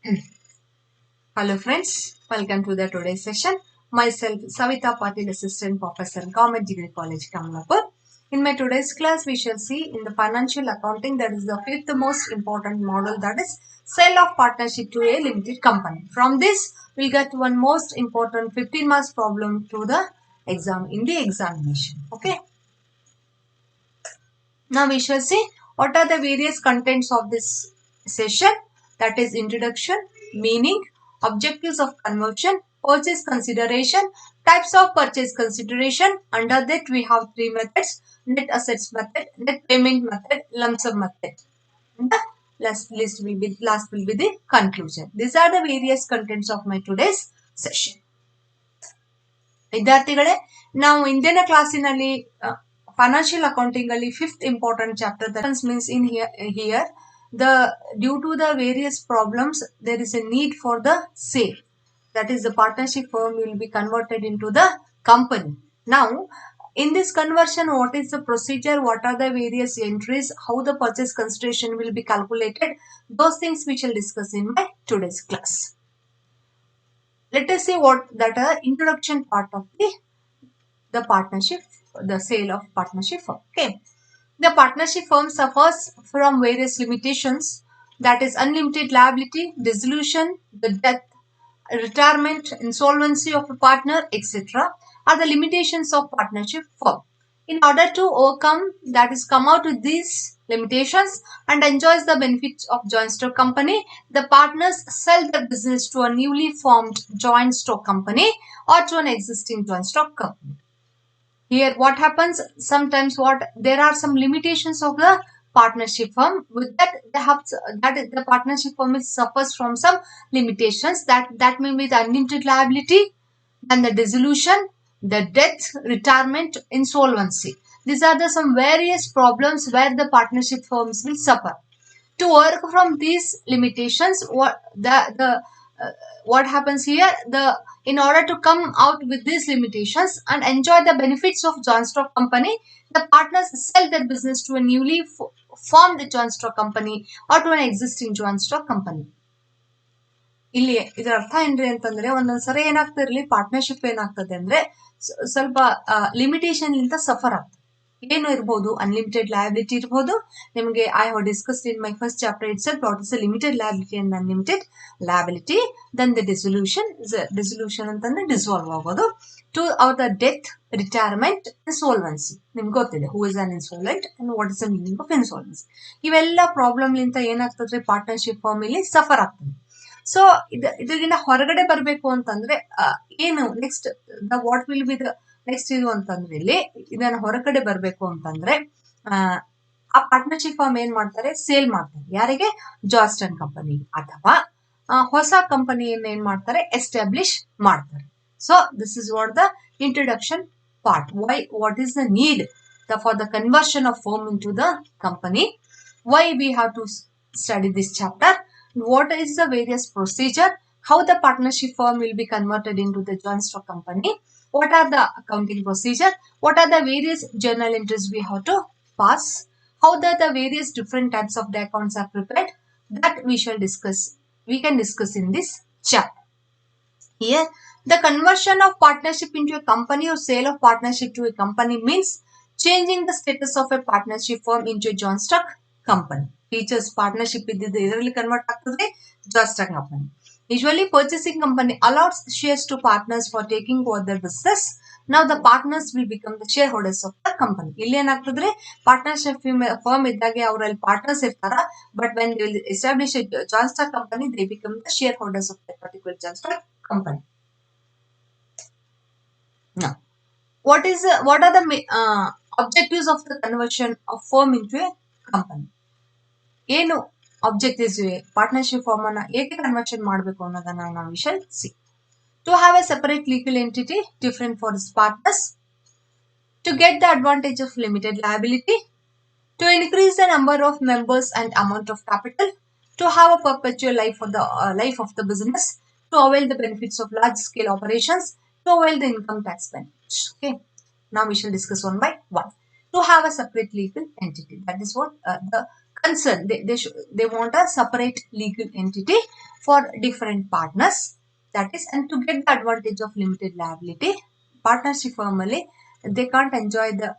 Hello friends, welcome to the today's session. Myself Savita Patil, Assistant Professor, Government Degree College, Kamalapur. In my today's class, we shall see in the financial accounting that is the fifth most important model, that is sale of partnership to a limited company. From this, we'll get one most important 15 marks problem to the exam in the examination. Okay. Now we shall see what are the various contents of this session, that is introduction, meaning, objectives of conversion, purchase consideration, types of purchase consideration. Under that we have three methods: net assets method, net payment method, lump sum method. And the last will be the conclusion. These are the various contents of my today's session. ವಿದ್ಯಾರ್ಥಿಗಳೇ, ನಾವು ಇಂದಿನ ಕ್ಲಾಸಿನಲ್ಲಿ financial accounting ಅಲ್ಲಿ fifth important chapter that means in here the due to the various problems there is a need for the sale, that is the partnership firm will be converted into the company. Now in this conversion, what is the procedure, what are the various entries, how the purchase consideration will be calculated, those things we shall discuss in my today's class. Let us see what that introduction part of the partnership, the sale of partnership firm. Okay, the partnership firm suffers from various limitations, that is unlimited liability, dissolution, the death, retirement, insolvency of a partner, etc. are the limitations of partnership firm. In order to overcome, that is come out with these limitations and enjoys the benefits of joint stock company, the partners sell their business to a newly formed joint stock company or to an existing joint stock company. Here what happens, sometimes there are some limitations of the partnership firm. With that they have that the partnership firm suffers from some limitations, that may be the unlimited liability and the dissolution, the death, retirement, insolvency. These are the some various problems where the partnership firms will suffer. To work from these limitations, what happens here, in order to come out with these limitations and enjoy the benefits of joint stock company, the partners sell their business to a newly formed joint stock company or to an existing joint stock company. ಇಲ್ಲಿ ಇದರ ಅರ್ಥ ಏನ್ರಿ ಅಂತಂದ್ರೆ, ಒಂದೊಂದ್ಸರಿ ಏನಾಗ್ತಿರ್ಲಿ partnership ಏನಾಗ್ತದೆ ಅಂದ್ರೆ ಸ್ವಲ್ಪ limitation ಲಿಂದ ಸಫರ್ ಆಗ್ತದೆ. ಏನು ಇರಬಹುದು, ಅನ್ಲಿಮಿಟೆಡ್ ಲಯಬಿಲಿಟಿ ಇರಬಹುದು. ನಿಮಗೆ I have discussed in my first chapter itself what is limited liability and unlimited liability. Then the dissolution ಅಂತಂದ್ರೆ ಡಿಸಾಲ್ವ್ ಆಗೋದು. To or the death, retirement, insolvency. ನಿಮ್ಗೆ ಗೊತ್ತಿದೆ who is an insolvent and what is the meaning of insolvency. ಇವೆಲ್ಲ problem ಲಿಂದ ಏನಾಗ್ತದೆ, partnership firm ಇಲ್ಲಿ suffer ಆಗ್ತದೆ. So ಇದರಿಂದ ಹೊರಗಡೆ ಬರಬೇಕು ಅಂತಂದ್ರೆ ಏನು next what will be the next ಇದು ಅಂತಂದ್ರೆ, ಇಲ್ಲಿ ಇದನ್ನ ಹೊರಗಡೆ ಬರಬೇಕು ಅಂತಂದ್ರೆ ಆ ಪಾರ್ಟ್ನರ್ಶಿಪ್ ಫಾರ್ಮ್ ಏನ್ ಮಾಡ್ತಾರೆ, ಸೇಲ್ ಮಾಡ್ತಾರೆ. ಯಾರಿಗೆ? ಜಾಸ್ಟನ್ ಕಂಪನಿ ಅಥವಾ ಹೊಸ ಕಂಪನಿಯನ್ನ ಏನ್ ಮಾಡ್ತಾರೆ, ಎಸ್ಟಾಬ್ಲಿಷ್ ಮಾಡ್ತಾರೆ. So this is what the introduction part. What is the need for the conversion of firm into the company, why we have to study this chapter, what is the various procedure, how the partnership firm will be converted into the joint stock company, what are the accounting procedure, what are the various journal entries we have to pass, how the various different types of the accounts are prepared, that we can discuss in this chapter. Here the conversion of partnership into a company or sale of partnership to a company means changing the status of a partnership firm into a joint stock company. Features partnership ಇದ್ದಿದ್ದು ಇದರಲ್ಲಿ convert ಆಗ್ತದೆ joint stock company. Usually purchasing company allows shares to partners for taking over their business. Now the partners will become the shareholders of the company. ಇಲ್ಲಿ ಏನಾಗ್ತದ್ರೆ, partnership firm ಇದ್ದಾಗೆ ಅವರಲ್ಲಿ partners ಇರ್ತಾರ, but when they will establish joint stock company they become the share holders of the particular joint stock company. Now what are the objectives of the conversion of firm into a company? ಏನು objectives ಇವೆ, partnership firm ಅನ್ನ ಏಕೆ conversion ಮಾಡಬೇಕು ಅನ್ನೋದನ್ನ ನಾವು we shall see. To have a separate legal entity different for is partners, to get the advantage of limited liability, to increase the number of members and amount of capital, to have a perpetual life of the business, to avail the benefits of large scale operations, to avail the income tax benefits. Okay, now we shall discuss one by one. To have a separate legal entity, that is what the concern. They want a separate legal entity for different partners. That is, and to get the advantage of limited liability, partnership firm ಅಲ್ಲಿ they can't enjoy the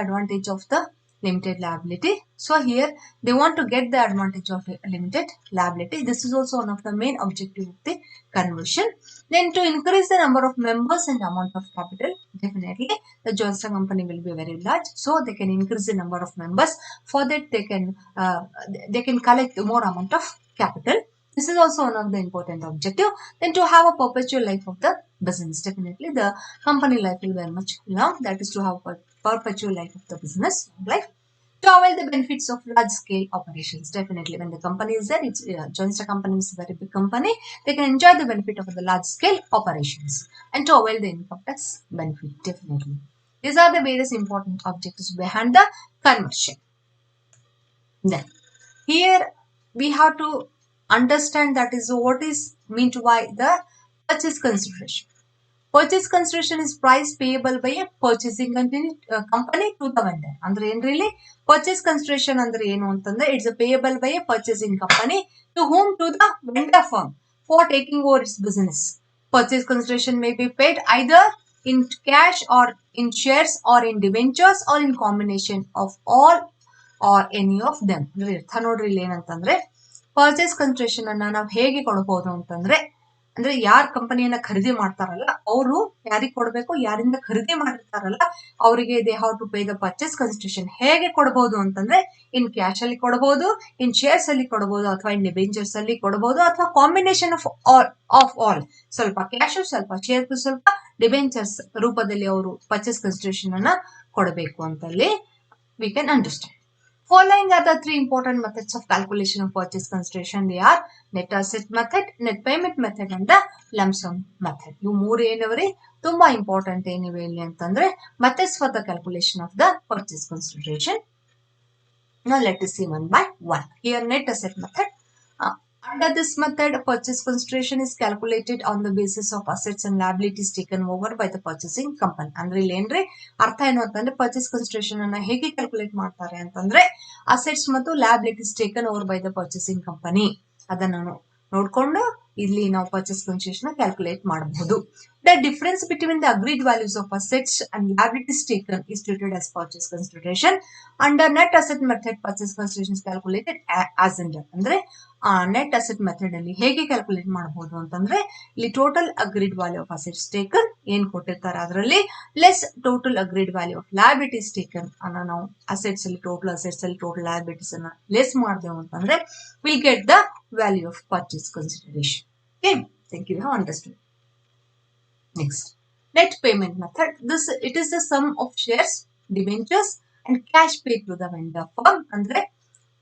advantage of the limited liability. So here they want to get the advantage of limited liability. This is also one of the main objective of the conversion. Then to increase the number of members and amount of capital, definitely the joint stock company will be very large, so they can increase the number of members. For that they can collect more amount of capital. This is also one of the important objective. Then to have a perpetual life of the business, definitely the company life will be very much long. That is to have a perpetual life of the business life. To avail the benefits of large scale operations, definitely when the company is there, it's joint stock company is a very big company, they can enjoy the benefit of the large scale operations. And to avail the income tax benefit, definitely these are the various important objectives behind the conversion. Then here we have to understand that is what is meant by the purchase consideration. Purchase consideration is price payable by a purchasing company to the vendor. Andre ಏನು really purchase consideration andre ಏನು ಅಂತಂದ್ರೆ it's a payable by a purchasing company to whom? To the vendor firm for taking over its business. Purchase consideration may be paid either in cash or in shares or in debentures or in combination of all or any of them. ಅಂದ್ರೆ ಅರ್ಥ ನೋಡ್ರಿ ಇಲ್ಲಿ ಏನಂತಂದ್ರೆ purchase consideration ಅನ್ನ ನಾವು ಹೇಗೆ ಕೊಡಬಹುದು ಅಂತಂದ್ರೆ, ಅಂದ್ರೆ ಯಾರ್ ಕಂಪನಿಯನ್ನ ಖರೀದಿ ಮಾಡ್ತಾರಲ್ಲ ಅವರು ಯಾರಿಗೆ ಕೊಡಬೇಕು, ಯಾರಿಂದ ಖರೀದಿ ಮಾಡಿರ್ತಾರಲ್ಲ ಅವರಿಗೆ they have to pay the purchase consideration. ಹೇಗೆ ಕೊಡಬಹುದು ಅಂತಂದ್ರೆ ಇನ್ ಕ್ಯಾಶ್ ಅಲ್ಲಿ ಕೊಡಬಹುದು, ಇನ್ ಶೇರ್ಸ್ ಅಲ್ಲಿ ಕೊಡಬಹುದು, ಅಥವಾ ಇನ್ ಡಿಬೆಂಚರ್ಸ್ ಅಲ್ಲಿ ಕೊಡಬಹುದು, ಅಥವಾ ಕಾಂಬಿನೇಷನ್ ಆಫ್ ಆಲ್. ಸ್ವಲ್ಪ ಕ್ಯಾಶ್, ಸ್ವಲ್ಪ ಶೇರ್ಸ್, ಸ್ವಲ್ಪ ಡಿಬೆಂಚರ್ಸ್ ರೂಪದಲ್ಲಿ ಅವರು ಪರ್ಚೇಸ್ ಕನ್ಸಿಡರೇಷನ್ ಅನ್ನ ಕೊಡಬೇಕು ಅಂತಲ್ಲಿ we can understand. Following are the three important methods of calculation of purchase consideration. They are net asset method, net payment method and the lump sum method. ಇವು ಮೂರು ಏನವ್ರಿ ತುಂಬಾ important ಏನಿವೆ ಇಲ್ಲಿ ಅಂತಂದ್ರೆ methods for the calculation of the purchase consideration. Now let us see one by one. Here net asset method. Under this method, purchase consideration is calculated on the basis of assets and liabilities taken over by the purchasing company. ಅಂದ್ರೆ ಇಲ್ಲಿ ಏನ್ರಿ ಅರ್ಥ ಏನು ಅಂತಂದ್ರೆ purchase consideration ಅನ್ನ ಹೇಗೆ calculate ಮಾಡ್ತಾರೆ ಅಂತಂದ್ರೆ ಅಸೆಟ್ಸ್ ಮತ್ತು liabilities taken over by the purchasing company ಅದನ್ನ ನೋಡ್ಕೊಂಡು ಇಲ್ಲಿ ನಾವು ಪರ್ಚೇಸ್ ಕನ್ಸಿಡರೇಷನ್ ಕ್ಯಾಲ್ಕುಲೇಟ್ ಮಾಡಬಹುದು. The difference between the agreed values of assets and liabilities taken is treated as purchase consideration. Under net asset method, purchase consideration is calculated as under. ಅಂದ್ರೆ net asset method ಅಲ್ಲಿ ಹೇಗೆ calculate ಮಾಡಬಹುದು ಅಂತಂದ್ರೆ ಇಲ್ಲಿ total agreed value of assets taken ಏನ್ ಕೊಟ್ಟಿರ್ತಾರೆ ಅದರಲ್ಲಿ less total agreed value of liabilities taken ಅನ್ನ ನಾವು ಅಸೆಟ್ಸ್ ಅಲ್ಲಿ ಟೋಟಲ್ ಲಯಬಿಲಿಟೀಸ್ ಅನ್ನ ಲೆಸ್ ಮಾಡಿದೆವು ಅಂತಂದ್ರೆ will get the value of purchase consideration. Okay, thank you, have understood. Next, net payment method. It is the sum of shares, debentures and cash paid to the vendor firm. ಅಂದ್ರೆ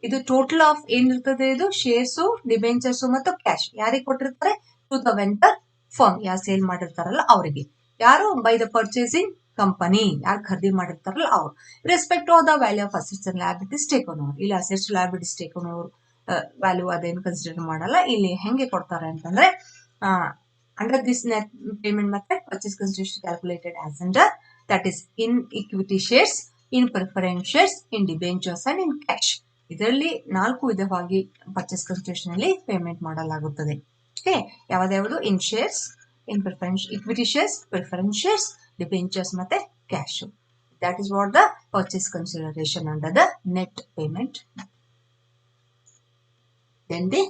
ಇದು total of ಏನಿರ್ತದೆ, ಇದು shares, debentures ಮತ್ತು cash ಯಾರಿಗೆ ಕೊಟ್ಟಿರ್ತಾರೆ? To the vendor firm, ಯಾರು sale ಮಾಡಿರ್ತಾರಲ್ಲ ಅವರಿಗೆ. ಯಾರು? ಬೈ ದ ಪರ್ಚೇಸಿಂಗ್ ಕಂಪನಿ, ಯಾರು ಖರೀದಿ ಮಾಡಿರ್ತಾರಲ್ಲ ಅವರು. Respect of the value of assets and liabilities taken over. ಇಲ್ಲಿ assets liabilities taken over value ಅದೇನು ಕನ್ಸಿಡರ್ ಮಾಡಲ್ಲ. ಇಲ್ಲಿ ಹೆಂಗೆ ಕೊಡ್ತಾರೆ ಅಂತಂದ್ರೆ under this net payment method, purchase consideration calculated as under, that is in equity shares, in preference shares, in debentures and in cash. ಇದರಲ್ಲಿ 4 ವಿಧವಾಗಿ purchase consideration ಅಲ್ಲಿ payment ಮಾಡಲಾಗುತ್ತದೆ. ಓಕೆ, ಯಾವ್ದಾವುದು? In shares, in preference equity shares, preference shares, debentures ಮತ್ತೆ cash. That is what the purchase consideration under the net payment. Then the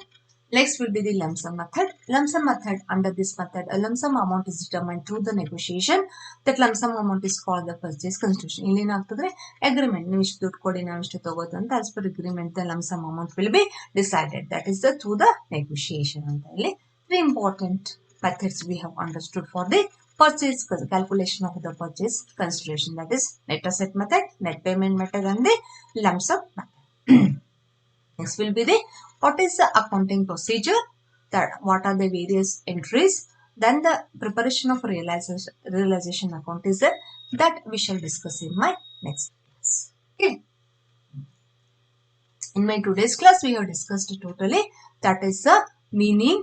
next will be the lump sum method. Lump sum method. Under this method, a lump sum amount is determined through the negotiation. That lump sum amount is called the purchase consideration. ಇಲ್ಲಿ ಏನಾಗ್ತದೆ? agreement. ನೀವು ಇಷ್ಟು ದುಡ್ಡು ಕೊಡಿ, ನಾವು ಇಷ್ಟು ತಗೋದು ಅಂತ as per agreement the lump sum amount will be decided. That is through the negotiation. ಅಂತ ಇಲ್ಲಿ three important methods we have understood for the purchase calculation of the purchase consideration. That is net asset method, net payment method and the lump sum method. Next will be the what is the accounting procedure, that what are the various entries, then the preparation of realization account is there, that we shall discuss in my next class. Okay, in my today's class we have discussed totally, that is the meaning,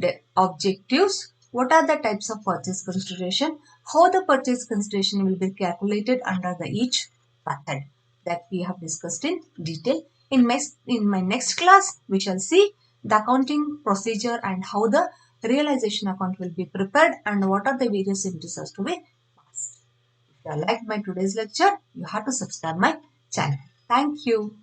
the objectives, what are the types of purchase consideration, how the purchase consideration will be calculated under the each method, that we have discussed in detail. In my next class, we shall see the accounting procedure and how the realization account will be prepared and what are the various indices to be passed. If you liked my today's lecture, you have to subscribe my channel. Thank you.